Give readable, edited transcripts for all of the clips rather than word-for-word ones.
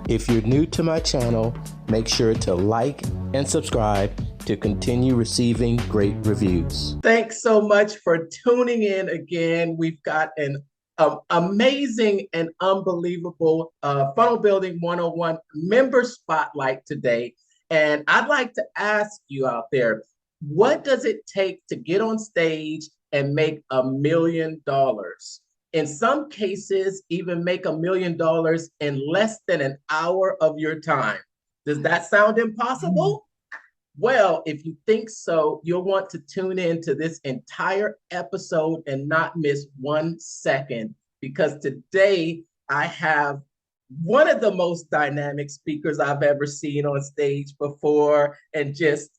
If you're new to my channel, make sure to like and subscribe to continue receiving great reviews. Thanks so much for tuning in again. We've got an amazing and unbelievable Funnel Building 101 member spotlight today. And I'd like to ask you out there, what does it take to get on stage and make $1 million? In some cases, even make $1 million in less than an hour of your time. Does that sound impossible? Well, if you think so, you'll want to tune in to this entire episode and not miss 1 second, because today I have one of the most dynamic speakers I've ever seen on stage before. And just,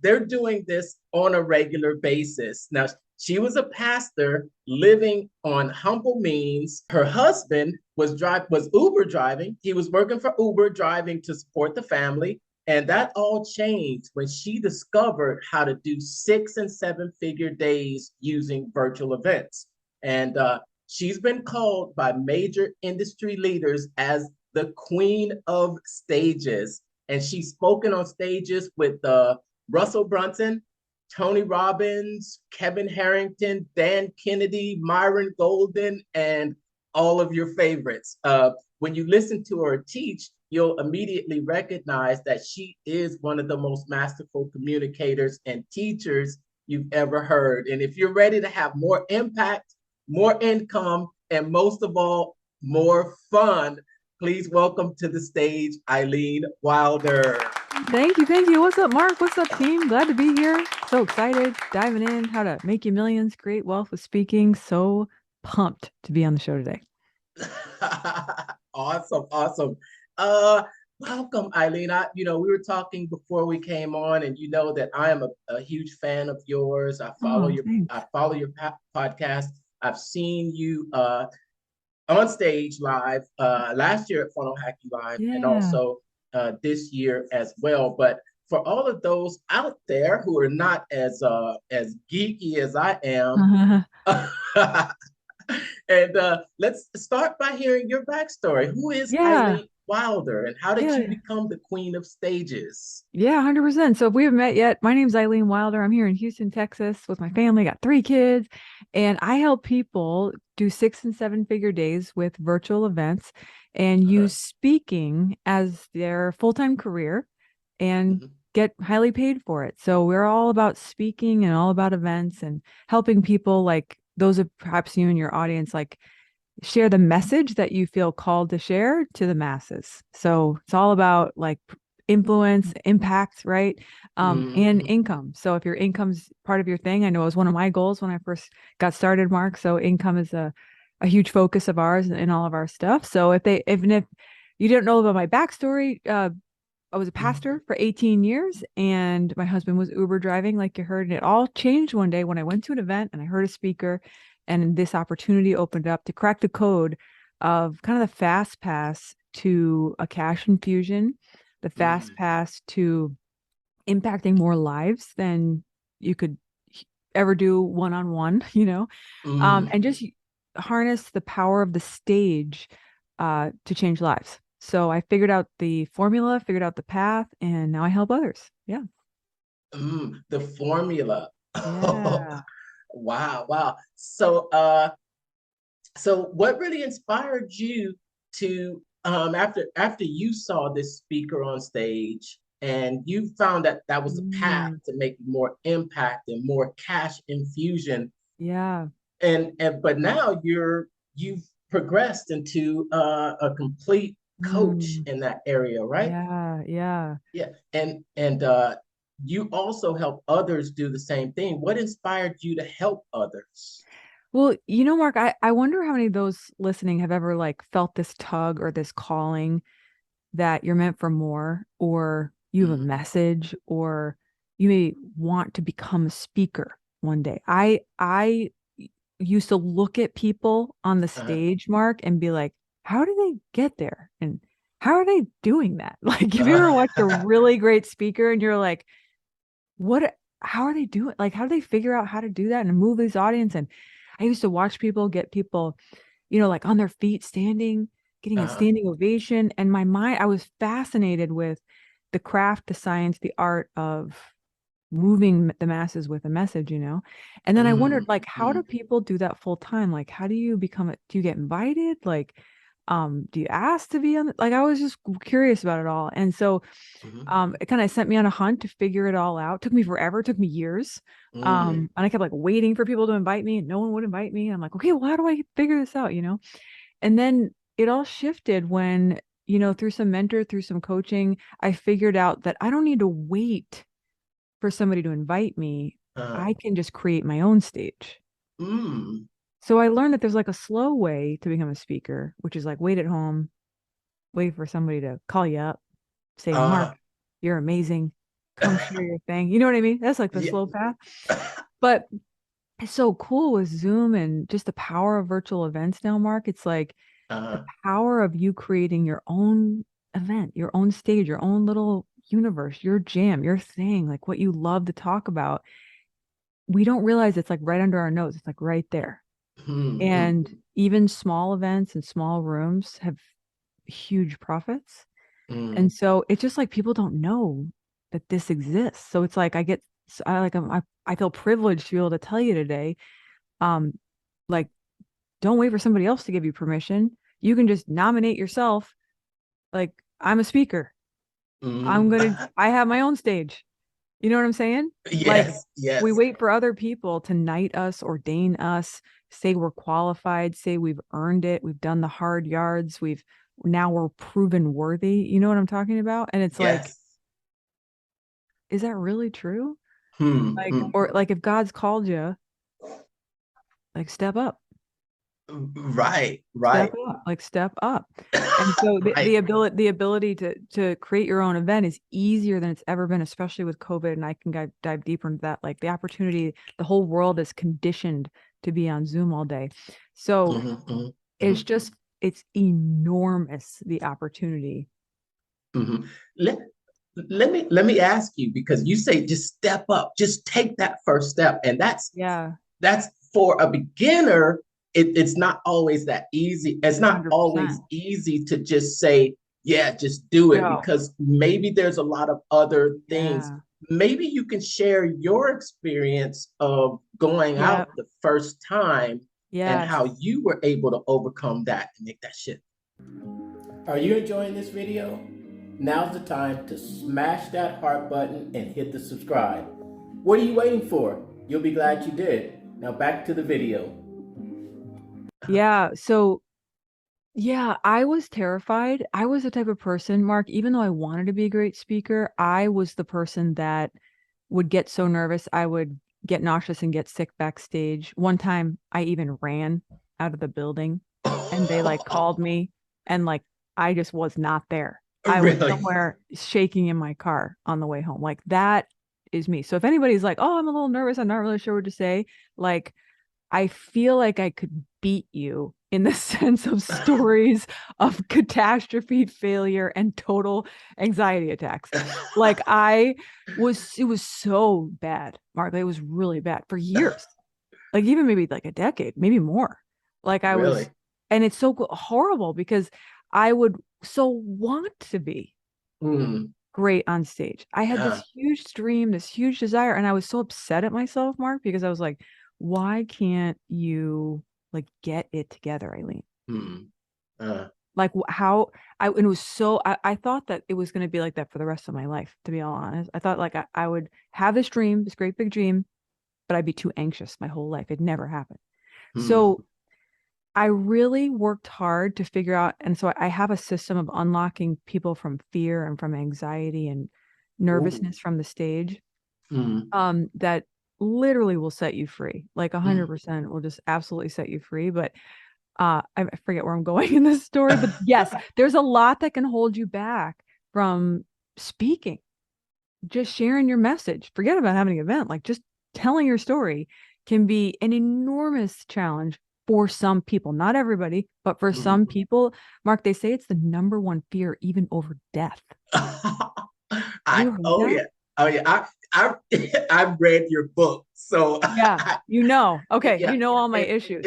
they're doing this on a regular basis. Now, she was a pastor living on humble means. Her husband was Uber driving. He was working for Uber, driving to support the family. And that all changed when she discovered how to do 6- and 7-figure days using virtual events. And she's been called by major industry leaders as the queen of stages. And she's spoken on stages with Russell Brunson, Tony Robbins, Kevin Harrington, Dan Kennedy, Myron Golden, and all of your favorites. When you listen to her teach, you'll immediately recognize that she is one of the most masterful communicators and teachers you've ever heard. And if you're ready to have more impact, more income, and most of all, more fun, please welcome to the stage, Eileen Wilder. Thank you. Thank you. What's up, Mark? What's up, team? Glad to be here. So excited, diving in, how to make you millions, create wealth with speaking. So pumped to be on the show today. Awesome. Welcome, Eileen. We were talking before we came on, and you know that I am a huge fan of yours. I follow your podcast. I've seen you on stage live last year at Funnel Hacking Live, and also this year as well. But for all of those out there who are not as geeky as I am, and let's start by hearing your backstory. Who is Eileen Wilder, and how did you become the queen of stages? Yeah, 100%. So if we haven't met yet, my name's Eileen Wilder. I'm here in Houston, Texas with my family. Got 3 kids, and I help people do 6- and 7-figure days with virtual events and use speaking as their full-time career and get highly paid for it. So we're all about speaking and all about events and helping people, like those of perhaps you and your audience, like share the message that you feel called to share to the masses. So it's all about like influence, impact, right? And income. So if your income's part of your thing, I know it was one of my goals when I first got started, Mark. So income is a huge focus of ours in all of our stuff. So even if you didn't know about my backstory, I was a pastor for 18 years, and my husband was Uber driving, like you heard. And it all changed one day when I went to an event and I heard a speaker, and this opportunity opened up to crack the code of kind of the fast pass to a cash infusion, the fast pass to impacting more lives than you could ever do one-on-one, and just harness the power of the stage to change lives. So I figured out the formula, figured out the path, and now I help others. Yeah. The formula. Yeah. Wow. So what really inspired you to, after you saw this speaker on stage and you found that was a path to make more impact and more cash infusion? Yeah. But now you've progressed into a complete coach in that area, right? Yeah. And you also help others do the same thing. What inspired you to help others? Well, Mark, I wonder how many of those listening have ever like felt this tug or this calling that you're meant for more, or you have a message, or you may want to become a speaker one day. I used to look at people on the stage, Mark, and be like, how do they get there? And how are they doing that? Like, if you ever watched a really great speaker and you're like, how are they doing? Like, how do they figure out how to do that and move this audience? And I used to watch people get people, like on their feet standing getting a standing ovation. And my mind, I was fascinated with the craft, the science, the art of moving the masses with a message, And then I wondered, like, how do people do that full time? Like, how do you do you get invited? Like, do you ask to be on like, I was just curious about it all. And so, it kind of sent me on a hunt to figure it all out. It took me forever. It took me years. And I kept like waiting for people to invite me and no one would invite me. And I'm like, okay, well, how do I figure this out? And then it all shifted when, through some coaching, I figured out that I don't need to wait for somebody to invite me. I can just create my own stage. So I learned that there's like a slow way to become a speaker, which is like wait at home, wait for somebody to call you up, say, Mark, you're amazing. Come share your thing. You know what I mean? That's like the slow path. But it's so cool with Zoom and just the power of virtual events now, Mark. It's like the power of you creating your own event, your own stage, your own little universe, your jam, your thing, like what you love to talk about. We don't realize it's like right under our nose. It's like right there. And even small events and small rooms have huge profits. And so it's just like people don't know that this exists. So it's like I feel privileged to be able to tell you today, like, don't wait for somebody else to give you permission. You can just nominate yourself. Like, I'm a speaker. I have my own stage. You know what I'm saying? Yes, like, we wait for other people to knight us, ordain us, say we're qualified, say we've earned it, we've done the hard yards, now we're proven worthy. You know what I'm talking about? And it's like, is that really true? Or like if God's called you, like step up. Right. Step up. And so the ability to create your own event is easier than it's ever been, especially with COVID. And I can dive deeper into that. Like the opportunity, the whole world is conditioned to be on Zoom all day. So it's enormous, the opportunity. Let me ask you, because you say just step up, just take that first step. And that's for a beginner. It's not always that easy. It's not 100%. always easy to just say, yeah, just do it, because maybe there's a lot of other things. Maybe you can share your experience of going out the first time and how you were able to overcome that and make that shift. Are you enjoying this video? Now's the time to smash that heart button and hit the subscribe. What are you waiting for? You'll be glad you did. Now back to the video. So I was terrified. I was the type of person, Mark, even though I wanted to be a great speaker, I was the person that would get so nervous. I would get nauseous and get sick backstage. One time I even ran out of the building and they like called me and like, I just was not there. I was somewhere shaking in my car on the way home. Like that is me. So if anybody's like, oh, I'm a little nervous, I'm not really sure what to say. Like, I feel like I could beat you in the sense of stories of catastrophe, failure, and total anxiety attacks. Like it was so bad, Mark. It was really bad for years, like even maybe like a decade, maybe more. Like I was, and it's so horrible because I would so want to be great on stage. I had this huge dream, this huge desire, and I was so upset at myself, Mark, because I was like, why can't you like get it together, Eileen? Like how and it was so, I thought that it was going to be like that for the rest of my life, to be all honest. I thought like I would have this dream, this great big dream, but I'd be too anxious my whole life. It'd never happen. So I really worked hard to figure out. And so I have a system of unlocking people from fear and from anxiety and nervousness from the stage that literally will set you free. Like 100% will just absolutely set you free. But I forget where I'm going in this story, but yes, there's a lot that can hold you back from speaking, just sharing your message. Forget about having an event, like just telling your story can be an enormous challenge for some people, not everybody, but for some people. Mark, they say it's the number one fear, even over death. I've read your book, so okay, you know all my issues.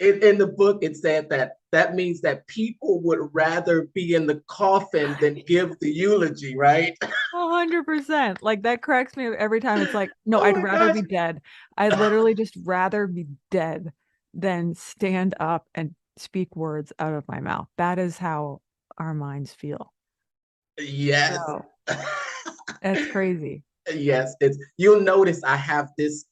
in the book, it said that that means that people would rather be in the coffin than give the eulogy, right? 100%. Like that cracks me every time. It's like, no, Oh I'd my rather gosh. be dead. I'd literally just rather be dead than stand up and speak words out of my mouth. That is how our minds feel. Yes. So that's crazy. Yes, it's you'll notice I have this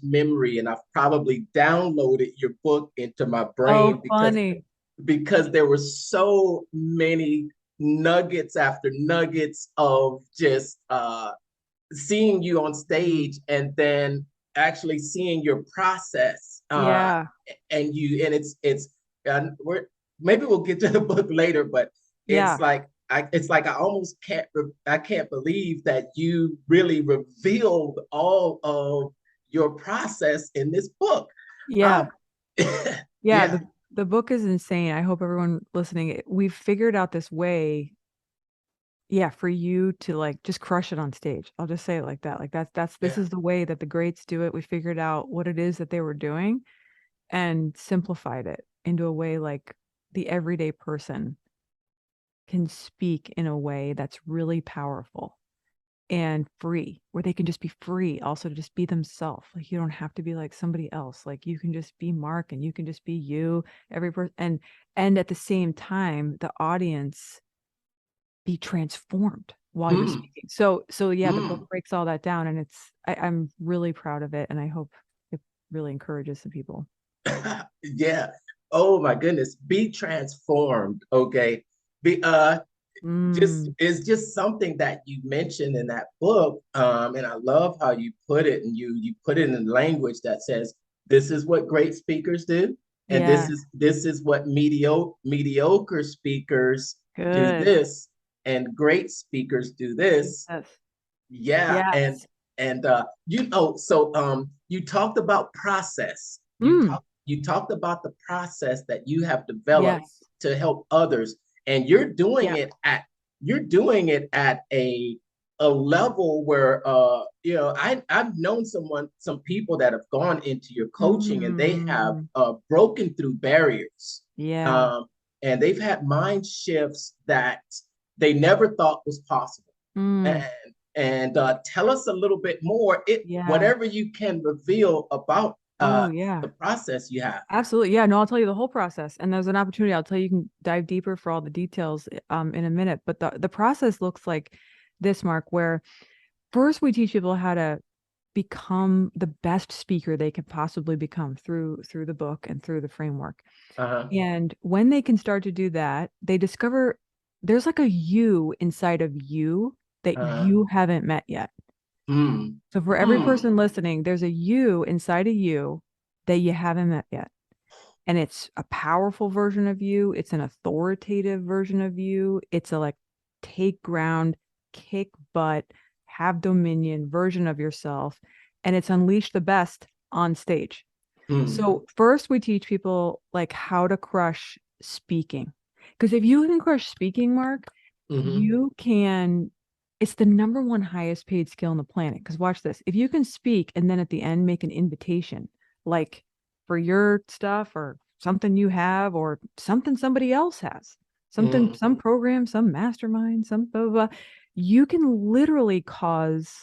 memory and I've probably downloaded your book into my Oh, brain funny. because there were so many nuggets after nuggets of just seeing you on Mhm. stage and then actually seeing your process Yeah. and you and it's we're maybe we'll get to the book later, but it's Yeah. like it's like I almost I can't believe that you really revealed all of your process in this book. Yeah. um Yeah. yeah. The book is insane. I hope everyone listening, we've figured out this way, yeah, for you to like just crush it on stage. I'll just say it like that. Like this Yeah. is the way that the greats do it. We figured out what it is that they were doing and simplified it into a way like the everyday person can speak in a way that's really powerful and free, where they can just be free, also to just be themselves. Like you don't have to be like somebody else. Like you can just be Mark and you can just be you, every person, and at the same time, the audience be transformed while you're Mm, speaking. So yeah, the book mm. breaks all that down, and I'm really proud of it, and I hope it really encourages some people. Yeah. Oh my goodness. Be transformed. Okay. Be just Mm, it's just something that you mentioned in that book. And I love how you put it, and you put it in language that says this is what great speakers do, and yeah, this is what mediocre speakers do good. this, and great speakers do this. Yes. Yeah. Yes. And you talked about process. Mm, You talked about the process that you have developed yes. to help others, and Yeah. you're doing it at a level where I've known some people that have gone into your coaching and they have Mm, broken through barriers, yeah. um, and they've had mind shifts that they never thought was possible. Mm, And tell us a little bit more, yeah. whatever you can reveal about Oh, yeah. the process you have. Absolutely. Yeah, no, I'll tell you the whole process. And there's an opportunity. I'll tell you, you can dive deeper for all the details in a minute. But the process looks like this, Mark, where first we teach people how to become the best speaker they can possibly become through the book and through the framework. Uh-huh. And when they can start to do that, they discover there's like a you inside of you that Uh-huh. you haven't met yet. Mm. So for every Mm. person listening, there's a you inside of you that you haven't met yet. And it's a powerful version of you. It's an authoritative version of you. It's a like take ground, kick butt, have dominion version of yourself. And it's unleash the best on stage. Mm. So first we teach people like how to crush speaking. Because if you can crush speaking, Mark, Mm-hmm. you can, it's the number one highest paid skill on the planet. Because watch this. If you can speak and then at the end make an invitation, like for your stuff or something you have or something somebody else has, something, Mm. some program, some mastermind, some blah, blah, blah, you can literally cause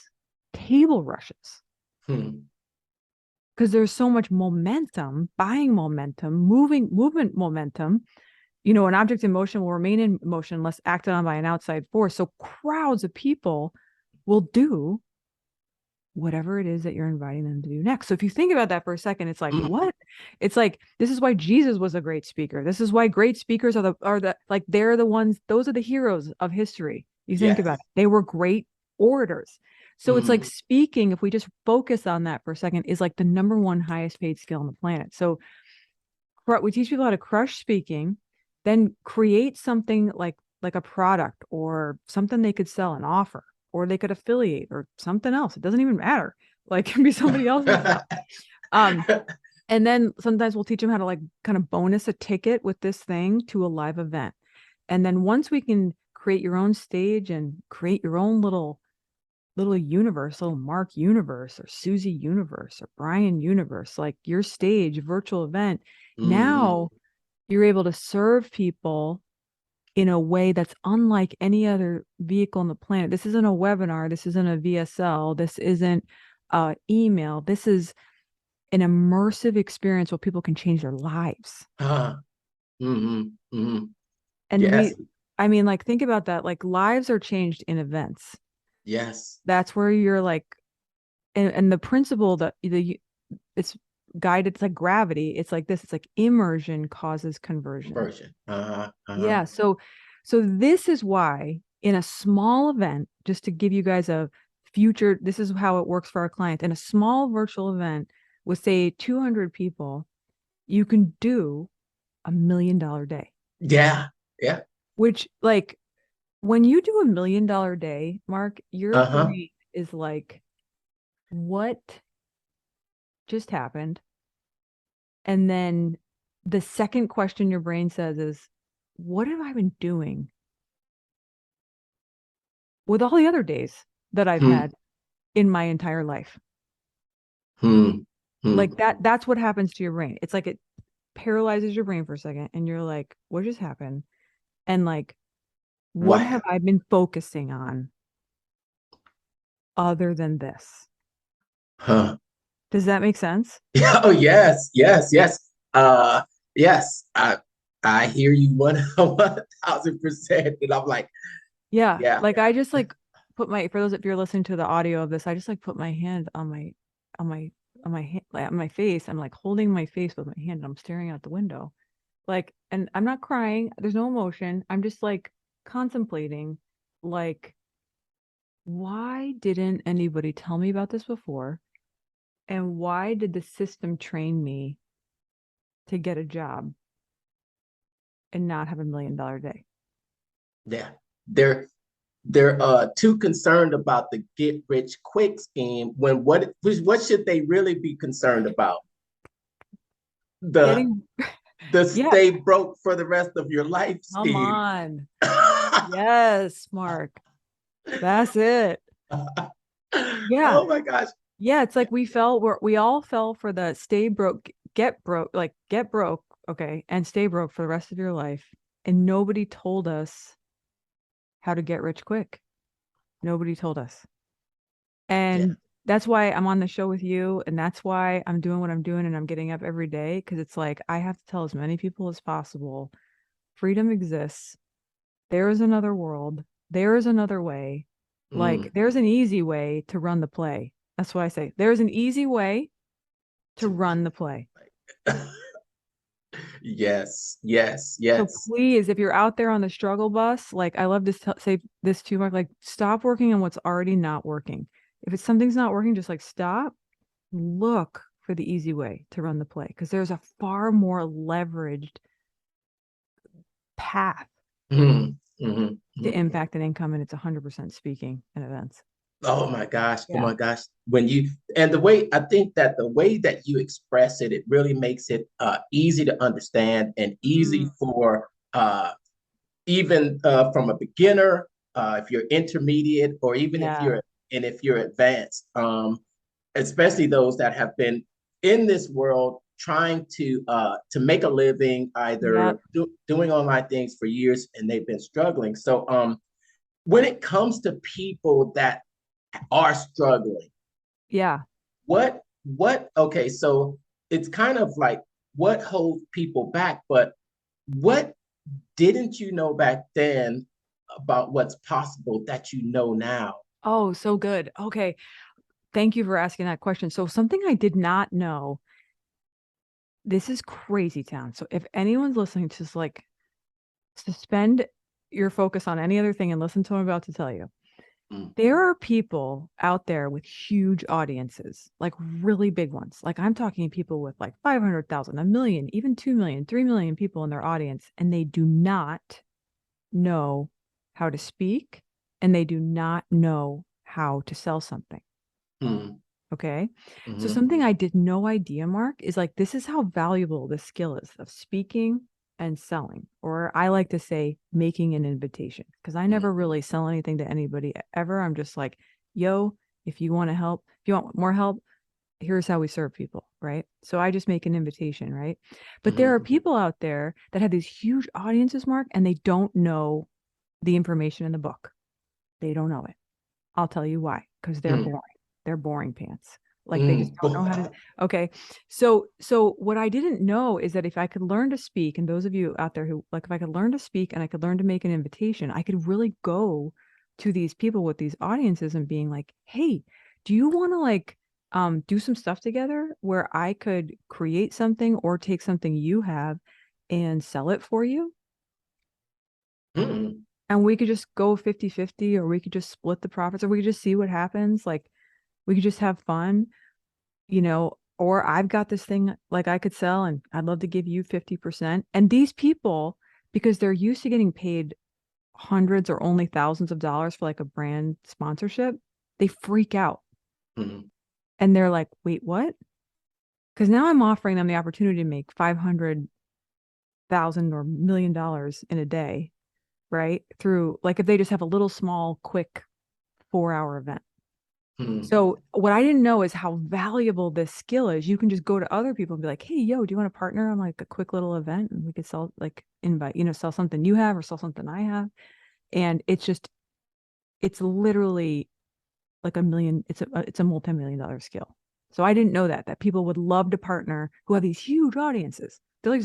table rushes Mm. because there's so much momentum, buying momentum, movement momentum. An object in motion will remain in motion unless acted on by an outside force. So crowds of people will do whatever it is that you're inviting them to do next. So if you think about that for a second, it's like, Mm. what? It's like, this is why Jesus was a great speaker. This is why great speakers are the like, they're the ones, those are the heroes of history. You think about Yes. it. They were great orators. So it's like Mm. speaking, if we just focus on that for a second, is like the number one highest paid skill on the planet. So we teach people how to crush speaking, then create something like a product or something they could sell and offer, or they could affiliate or something else. It doesn't even matter. Like it can be somebody else's stuff. Um, and then sometimes we'll teach them how to like kind of bonus a ticket with this thing to a live event. And then once we can create your own stage and create your own little little universe, little Mark universe or Susie universe or Brian universe, like your stage virtual event. Now you're able to serve people in a way that's unlike any other vehicle on the planet. This isn't a webinar. This isn't a VSL. This isn't email. This is an immersive experience where people can change their lives. And yes. I mean, like, think about that. Like, lives are changed in events. Yes. That's where you're like, and the principle that it's guided, it's like gravity. It's like this. It's like immersion causes conversion. Yeah. So this is why in a small event, just to give you guys a future, this is how it works for our clients. In a small virtual event with say 200 people, you can do $1 million day. Yeah. Yeah. Which, like, when you do $1 million day, Mark, your brain is like, what just happened? And then the second question your brain says is, what have I been doing with all the other days that I've had in my entire life? Like that's what happens to your brain. It's like it paralyzes your brain for a second and you're like, what just happened? And like, what have I been focusing on other than this? Does that make sense? Oh, yes, yes, yes. Yes, I hear you 1,000%. And I'm like, yeah. Like I just like put my, for those if you're listening to the audio of this, I just like put my hand on my face. I'm like holding my face with my hand and I'm staring out the window. Like, and I'm not crying. There's no emotion. I'm just like contemplating, like, why didn't anybody tell me about this before? And why did the system train me to get a job and not have $1 million day? Yeah, they're too concerned about the get rich quick scheme when what should they really be concerned about? The stay broke for the rest of your life scheme. Come on. Yes, Mark. That's it. Yeah. Oh my gosh. Yeah, it's like we all fell for the stay broke, get broke, okay, and stay broke for the rest of your life. And nobody told us how to get rich quick. Nobody told us. And that's why I'm on the show with you. And that's why I'm doing what I'm doing and I'm getting up every day. Because it's like I have to tell as many people as possible freedom exists. There is another world. There is another way. Like there's an easy way to run the play. That's what I say. There's an easy way to run the play. Yes, yes, yes. So please, if you're out there on the struggle bus, like I love to say this too, Mark, like stop working on what's already not working. If it's something's not working, just like stop, look for the easy way to run the play because there's a far more leveraged path to impact and income, and it's 100% speaking and events. Oh my gosh. Yeah. Oh my gosh. The way I think that the way that you express it, it really makes it easy to understand and easy for even from a beginner, if you're intermediate, or even if you're advanced, especially those that have been in this world trying to make a living, either doing online things for years, and they've been struggling. So when it comes to people that are struggling, okay, so it's kind of like what holds people back, but what didn't you know back then about what's possible that you know now? Oh, so good. Okay, thank you for asking that question. So something I did not know, this is crazy town. So if anyone's listening, just like suspend your focus on any other thing and listen to what I'm about to tell you. There are people out there with huge audiences, like really big ones. Like I'm talking people with like 500,000, 1 million, even 2 million, 3 million people in their audience, and they do not know how to speak and they do not know how to sell something. Okay. So something I did no idea, Mark, is like, this is how valuable this skill is of speaking and selling, or I like to say making an invitation, because I never really sell anything to anybody ever. I'm just like, yo, if you want to help, if you want more help, here's how we serve people, right? So I just make an invitation, right? But there are people out there that have these huge audiences, Mark, and they don't know the information in the book. They don't know it. I'll tell you why, because they're boring. They're boring pants. Like they just don't know how to. Okay. So what I didn't know is that if I could learn to speak, and those of you out there who like, if I could learn to speak and I could learn to make an invitation, I could really go to these people with these audiences and being like, hey, do you want to like do some stuff together where I could create something or take something you have and sell it for you? And we could just go 50-50, or we could just split the profits, or we could just see what happens. Like we could just have fun, or I've got this thing like I could sell and I'd love to give you 50%. And these people, because they're used to getting paid hundreds or only thousands of dollars for like a brand sponsorship, they freak out. And they're like, wait, what? Because now I'm offering them the opportunity to make $500,000 or $1 million in a day, right? Through like if they just have a little small, quick 4-hour event. So what I didn't know is how valuable this skill is. You can just go to other people and be like, hey, yo, do you want to partner on like a quick little event? And we could sell like sell something you have or sell something I have. And it's literally like it's a multi-million-dollar skill. So I didn't know that people would love to partner who have these huge audiences. They're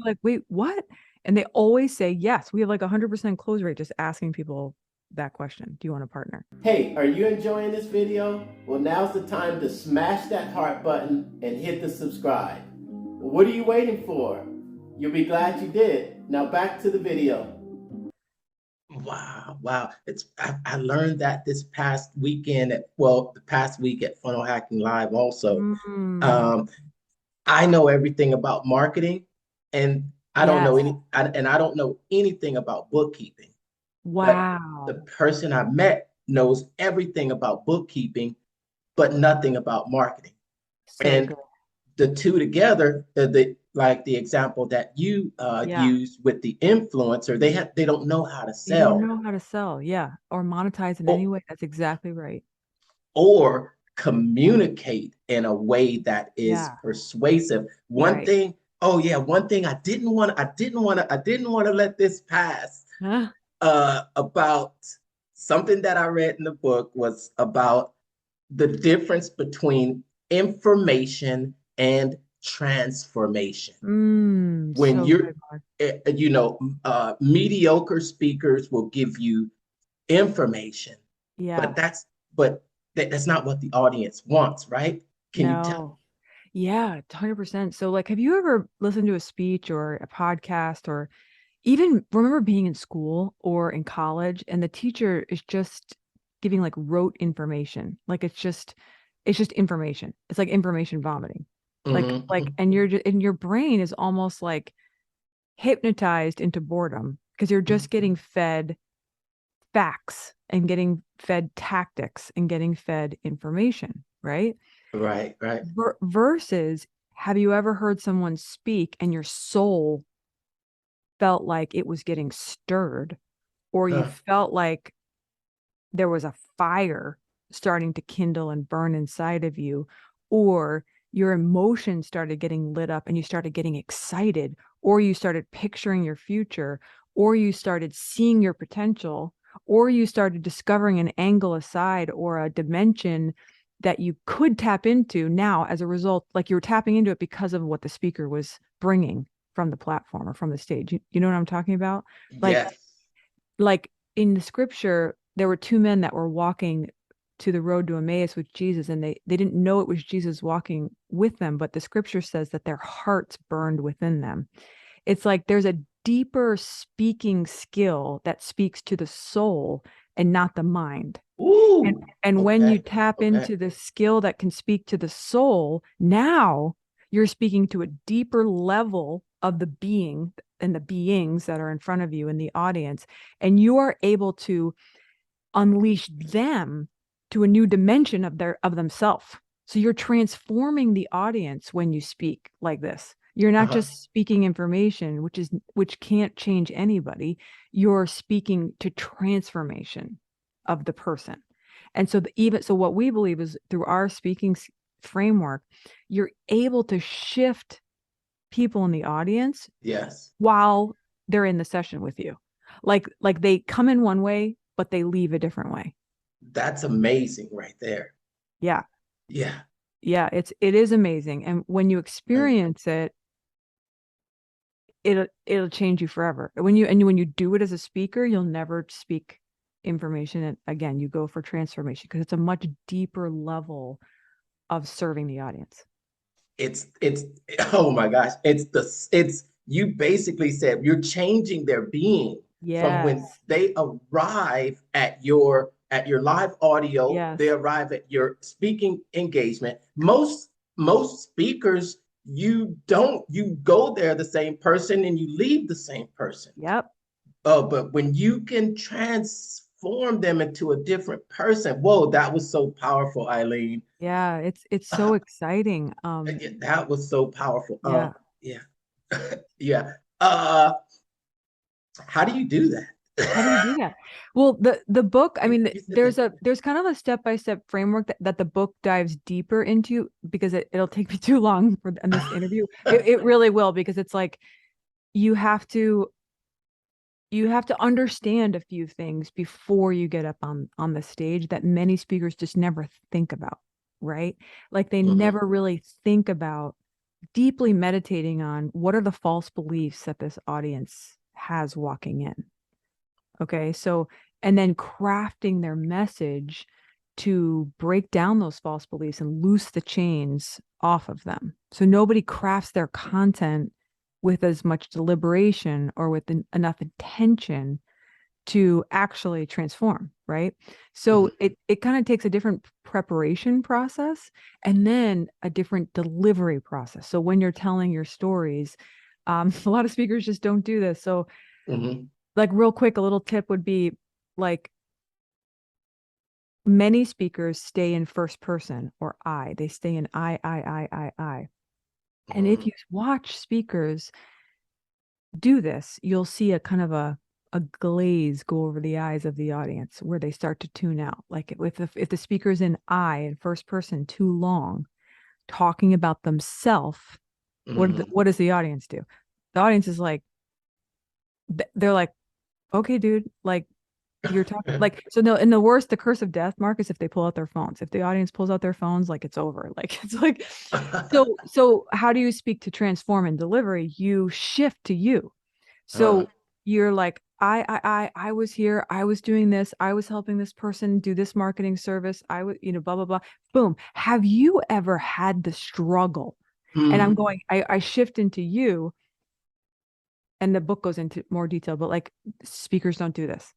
like, wait, what? And they always say, yes, we have like 100% close rate just asking people that question. Do you want to partner? Hey, are you enjoying this video? Well, now's the time to smash that heart button and hit the subscribe. What are you waiting for? You'll be glad you did. Now back to the video. Wow. I learned that this past weekend the past week at Funnel Hacking Live also. I know everything about marketing, and I don't know anything about bookkeeping. Wow. But the person I met knows everything about bookkeeping, but nothing about marketing. And the two together, the example that you used with the influencer, they don't know how to sell. They don't know how to sell, or monetize in any way. That's exactly right. Or communicate in a way that is persuasive. One thing I didn't want to let this pass. About something that I read in the book was about the difference between information and transformation. When mediocre speakers will give you information, but that's not what the audience wants, right? Can you tell? Yeah, 100%. So like, have you ever listened to a speech or a podcast, or even remember being in school or in college and the teacher is just giving like rote information? Like it's just information. It's like information vomiting. And your brain is almost like hypnotized into boredom because you're just getting fed facts and getting fed tactics and getting fed information, right? Right. Versus, have you ever heard someone speak and your soul felt like it was getting stirred, or you felt like there was a fire starting to kindle and burn inside of you, or your emotions started getting lit up and you started getting excited, or you started picturing your future, or you started seeing your potential, or you started discovering an angle aside or a dimension that you could tap into now as a result, like you were tapping into it because of what the speaker was bringing from the platform or from the stage. You know what I'm talking about? Like in the scripture, there were two men that were walking to the road to Emmaus with Jesus, and they didn't know it was Jesus walking with them, but the scripture says that their hearts burned within them. It's like there's a deeper speaking skill that speaks to the soul and not the mind. And when you tap into the skill that can speak to the soul, now you're speaking to a deeper level of the being and the beings that are in front of you in the audience, and you are able to unleash them to a new dimension of themselves. So you're transforming the audience when you speak like this. You're not just speaking information, which can't change anybody. You're speaking to transformation of the person. And so even so what we believe is through our speaking framework, you're able to shift people in the audience Yes. while they're in the session with you. Like they come in one way, but they leave a different way. That's amazing right there. Yeah. Yeah. Yeah, it is amazing. And when you experience it, it'll change you forever. When you do it as a speaker, you'll never speak information. And again, you go for transformation because it's a much deeper level of serving the audience. It's oh my gosh, it's you basically said you're changing their being from when Yes. they arrive at your live audio, they Yes. arrive at your speaking engagement. Most speakers, you go there the same person and you leave the same person. Yep. But when you can transform them into a different person, whoa, that was so powerful, Eileen. Yeah, it's so exciting. Yeah, that was so powerful. Yeah. Yeah, yeah. Uh, how do you do that? How do you do that? Well, the book, I mean, You said there's that. there's kind of a step-by-step framework that the book dives deeper into because it'll take me too long for in this interview. It really will because it's like you have to understand a few things before you get up on the stage that many speakers just never think about, right? Like they Mhm, never really think about deeply meditating on what are the false beliefs that this audience has walking in. Okay. So, and then crafting their message to break down those false beliefs and loose the chains off of them. So nobody crafts their content with as much deliberation or with enough intention to actually transform, right? So mhm. it kind of takes a different preparation process and then a different delivery process. So when you're telling your stories, a lot of speakers just don't do this. So Mhm. like real quick, a little tip would be like many speakers stay in first person or I. They stay in I. And if Mhm. you watch speakers do this, you'll see a kind of a glaze go over the eyes of the audience where they start to tune out. Like if the speaker's in I in first person too long, talking about themselves, Mhm. what does the audience do? The audience is like they're like, okay, dude, like you're talking like so no and the worst the curse of death mark is if they pull out their phones. If the audience pulls out their phones, like it's over. Like it's like so how do you speak to transform and delivery? You shift to you. Uh, So you're like, I was here, I was doing this, I was helping this person do this marketing service, I was, blah, blah, blah. Boom. Have you ever had the struggle? And I'm mm, going, I shift into you, and the book goes into more detail, but like speakers don't do this.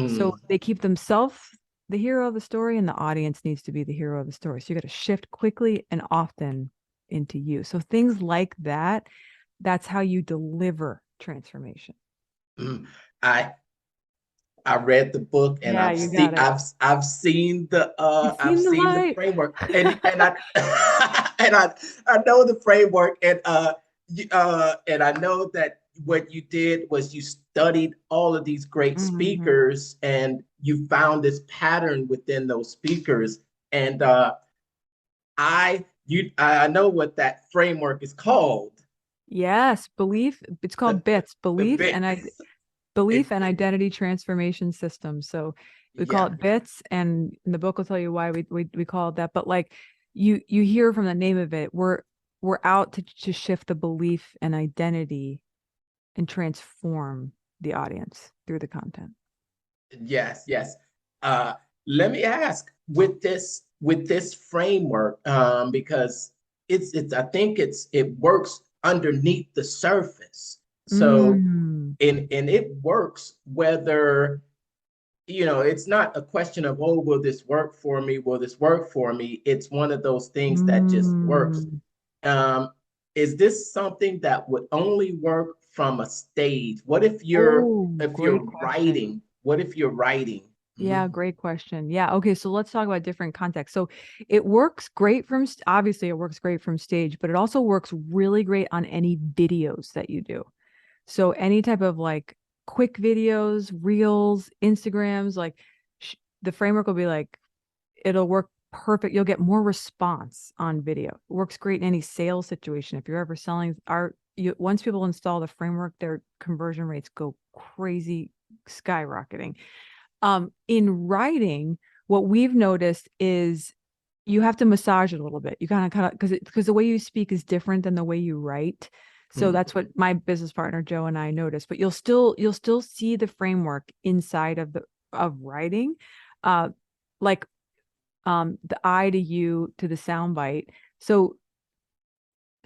So mm, they keep themselves the hero of the story, and the audience needs to be the hero of the story. So you got to shift quickly and often into you. So things like that, that's how you deliver transformation. mm. I I read the book and Yeah, you got it. I've seen You've I've seen the seen the light. framework and I and I know the framework and I know that what you did was you studied all of these great Hmm. speakers and you found this pattern within those speakers and I know what that framework is called. Yes, belief. It's The called BITS, the bits. belief It, and identity transformation system. So we call yeah. it BITS, and the book will tell you why we call it that. But like you hear from the name of it, we're out to shift the belief and identity and transform the audience through the content. Yes, yes. Uh, Let me ask with this framework, because it's I think it works underneath the surface. So Mm. and it works whether it's not a question of, oh, will this work for me? Will this work for me? It's one of those things that just works. Mm. Um, is this something that would only work from a stage? What Oh, if great you're question. writing? What if you're writing? Yeah, Mhm. great question. Yeah. Okay. So let's talk about different contexts. So it works great from, obviously, it works great from stage, but it also works really great on any videos that you do. So any type of like quick videos, reels, Instagrams, like the framework will be like it'll work perfect. You'll get more response on video. It works great in any sales situation. If you're ever selling art, once people install the framework, their conversion rates go crazy, skyrocketing. In writing, what we've noticed is you have to massage it a little bit. You kind of because the way you speak is different than the way you write. So that's what my business partner Joe and I noticed. But you'll still see the framework inside of writing, like the I to you to the soundbite. So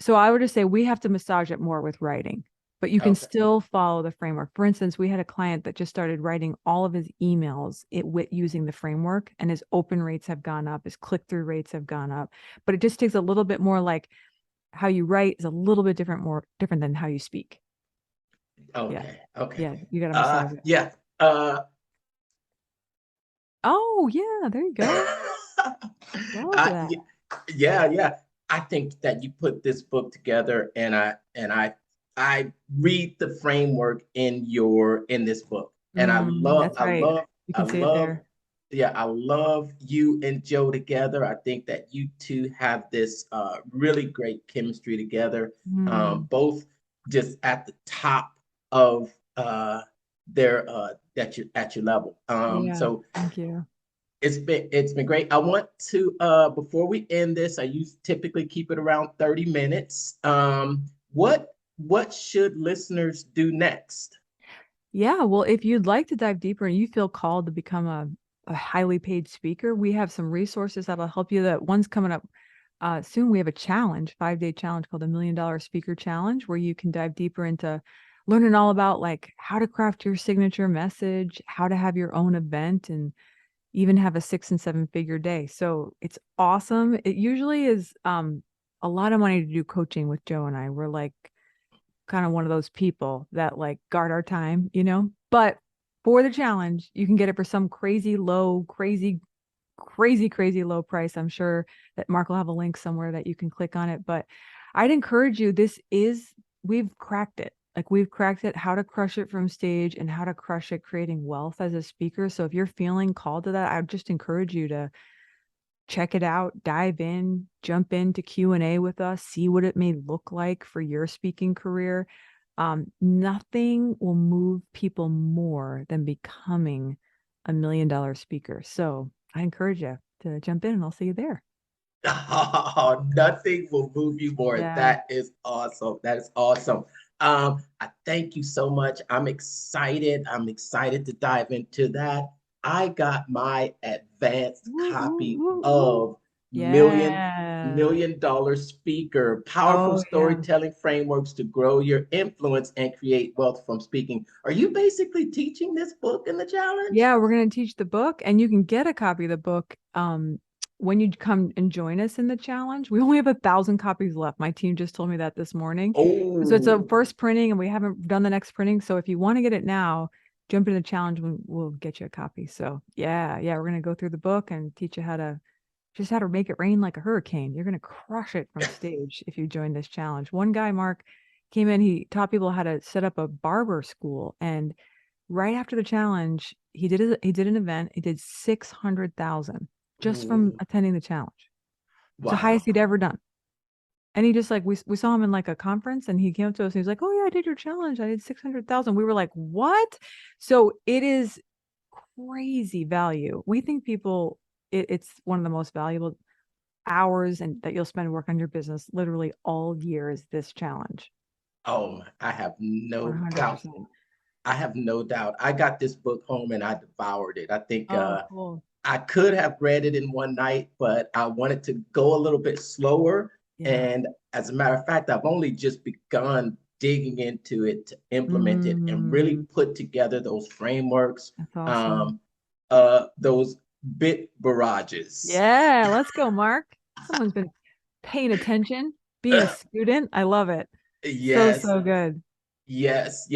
I would just say we have to massage it more with writing, but you can still follow the framework. For instance, we had a client that just started writing all of his emails using the framework, and his open rates have gone up, his click-through rates have gone up, but it just takes a little bit more, like how you write is a little bit different than how you speak. Okay. Yeah, you got to massage it. Yeah. Oh yeah, there you go. Love that. Yeah. I think that you put this book together, and I read the framework in this book, and That's right. You can see it there. Yeah, I love you and Joe together. I think that you two have this really great chemistry together. Both just at the top of their at your level. So thank you. it's been great. I want to before we end this, I typically keep it around 30 minutes. What should listeners do next? Yeah, well, if you'd like to dive deeper and you feel called to become a highly paid speaker, we have some resources that'll help you. That one's coming up soon. We have a challenge, 5-day challenge called the $1 Million Speaker Challenge, where you can dive deeper into learning all about like how to craft your signature message, how to have your own event, and even have a 6 and 7 figure day. So it's awesome. It usually is a lot of money to do coaching with Joe and I. We're like kind of one of those people that like guard our time, but for the challenge, you can get it for some crazy low price. I'm sure that Mark will have a link somewhere that you can click on it, but I'd encourage you. We've cracked it. Like we've cracked it, how to crush it from stage and how to crush it creating wealth as a speaker. So if you're feeling called to that, I would just encourage you to check it out, dive in, jump into Q&A with us, see what it may look like for your speaking career. Nothing will move people more than becoming a $1 million speaker. So I encourage you to jump in, and I'll see you there. Oh, nothing will move you more. Yeah. That is awesome. That is awesome. I thank you so much. I'm excited. to dive into that. I got my advanced copy of Million Dollar Speaker, Powerful Storytelling Frameworks to Grow Your Influence and Create Wealth from Speaking. Are you basically teaching this book in the challenge? Yeah, we're going to teach the book, and you can get a copy of the book when you come and join us in the challenge. We only have 1,000 copies left. My team just told me that this morning. So it's a first printing, and we haven't done the next printing. So if you want to get it now, jump into the challenge, we'll get you a copy. So yeah, we're going to go through the book and teach you how to make it rain like a hurricane. You're going to crush it from stage if you join this challenge. One guy, Mark, came in, he taught people how to set up a barber school, and right after the challenge, he did an event. He did 600,000 just from attending the challenge. Wow. It's the highest he'd ever done. And he just like, we saw him in like a conference, and he came up to us and he was like, "Oh yeah, I did your challenge. I did 600,000." We were like, "What?" So it is crazy value. We think it's one of the most valuable hours and that you'll spend work on your business literally all year is this challenge. Oh, I have no 100%. doubt. I have no doubt. I got this book home and I devoured it. I think cool. I could have read it in one night, but I wanted to go a little bit slower. Yeah. And as a matter of fact, I've only just begun digging into it to implement it and really put together those frameworks. That's awesome. Those bit barrages. Yeah, let's go, Mark. Someone's been paying attention, being a student. I love it. Yes. So good. Yes.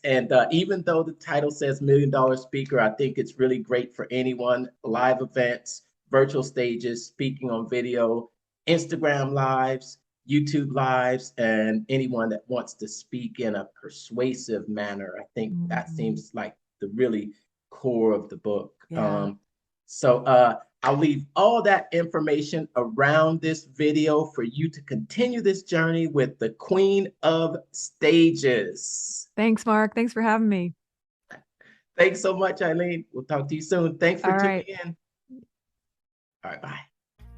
And even though the title says $1 Million Speaker, I think it's really great for anyone. Live events, virtual stages, speaking on video, Instagram lives, YouTube lives, and anyone that wants to speak in a persuasive manner. I think that seems like the really core of the book. Yeah. So I'll leave all that information around this video for you to continue this journey with the Queen of Stages. Thanks, Mark. Thanks for having me. Thanks so much, Eileen. We'll talk to you soon. Thanks for tuning in. All right, bye.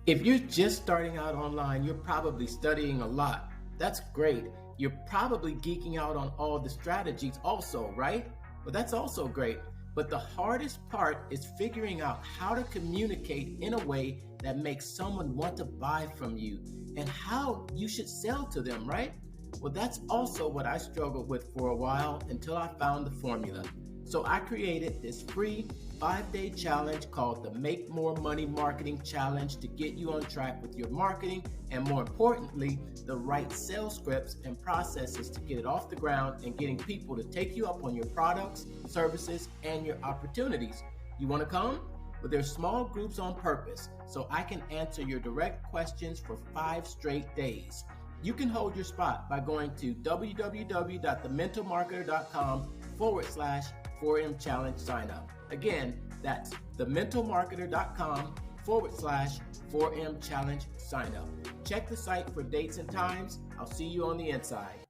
If you're just starting out online, you're probably studying a lot. That's great. You're probably geeking out on all the strategies also, right? Well, that's also great. But the hardest part is figuring out how to communicate in a way that makes someone want to buy from you and how you should sell to them, right? Well, that's also what I struggled with for a while until I found the formula. So I created this free 5-day challenge called the Make More Money Marketing Challenge to get you on track with your marketing and, more importantly, the right sales scripts and processes to get it off the ground and getting people to take you up on your products, services, and your opportunities. You want to come? Well, there's small groups on purpose so I can answer your direct questions for 5 straight days. You can hold your spot by going to www.thementalmarketer.com/4M challenge sign up. Again, that's thementalmarketer.com/4M challenge sign up. Check the site for dates and times. I'll see you on the inside.